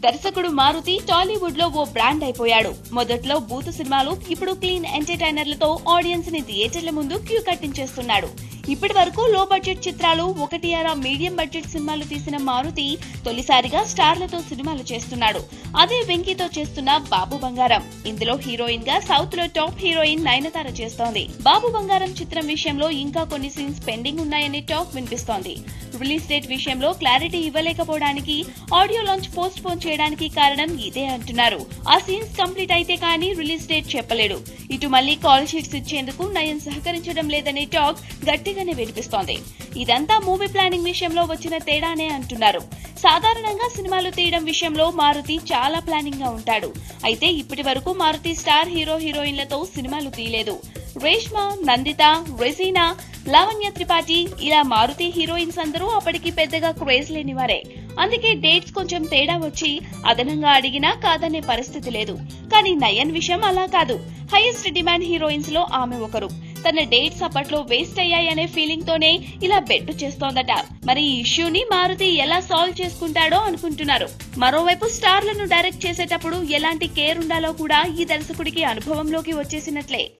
దర్శకుడు మారుతి టాలీవుడ్ లో ఓ బ్రాండ్ అయిపోయాడు. మొదట్లో బూతు సినిమాలు, ఇప్పుడు క్లీన్ ఎంటర్టైనర్లతో ఆడియన్స్ ని థియేటర్ల ముందు క్యూ కట్టించేస్తున్నాడు. ఇప్పటి వరకు లో బడ్జెట్ చిత్రాలు, ఒకటి అర మీడియం బడ్జెట్ సినిమాలు తీసిన మారుతి తొలిసారిగా స్టార్లతో సినిమాలు చేస్తున్నాడు. అదే వెంకీతో చేస్తున్న బాబు బంగారం. ఇందులో హీరోయిన్ గా సౌత్ లో టాప్ హీరోయిన్ నయనతార చేస్తోంది. బాబు బంగారం చిత్రం విషయంలో ఇంకా కొన్ని సీన్స్ పెండింగ్ ఉన్నాయని టాక్ వినిపిస్తోంది. రిలీజ్ డేట్ విషయంలో క్లారిటీ ఇవ్వలేకపోవడానికి, ఆడియో లాంచ్ పోస్ట్ పోన్ చేయడానికి కారణం ఇదే అంటున్నారు. ఆ సీన్స్ కంప్లీట్ అయితే కానీ రిలీజ్ డేట్ చెప్పలేడు. ఇటు మళ్లీ కాల్ షీట్స్ ఇచ్చేందుకు నయన్ సహకరించడం లేదనే టాక్ గట్టిగానే వినిపిస్తోంది. ఇదంతా మూవీ ప్లానింగ్ విషయంలో వచ్చిన తేడానే అంటున్నారు. సాధారణంగా సినిమాలు తీయడం విషయంలో మారుతి చాలా ప్లానింగ్ గా ఉంటాడు. అయితే ఇప్పటి వరకు మారుతి స్టార్ హీరోయిన్లతో సినిమాలు తీయలేదు. రేష్మ, నందిత, రెజీనా, లావణ్య త్రిపాఠి ఇలా మారుతి హీరోయిన్స్ అందరూ అప్పటికి పెద్దగా క్రేజ్ లేనివారే. అందుకే డేట్స్ కొంచెం తేడా వచ్చి అదనంగా అడిగినా కాదనే పరిస్థితి లేదు. కానీ నయన్ విషయం అలా కాదు. హైయెస్ట్ డిమాండ్ హీరోయిన్స్ లో ఆమె ఒకరు. తన డేట్స్ అప్పట్లో వేస్ట్ అయ్యాయనే ఫీలింగ్ తోనే ఇలా బెట్టు చేస్తోందట. మరి ఈ ఇష్యూని మారుతి ఎలా సాల్వ్ చేసుకుంటాడో అనుకుంటున్నారు. మరోవైపు స్టార్లను డైరెక్ట్ చేసేటప్పుడు ఎలాంటి కేర్ ఉండాలో కూడా ఈ దర్శకుడికి అనుభవంలోకి వచ్చేసినట్లే.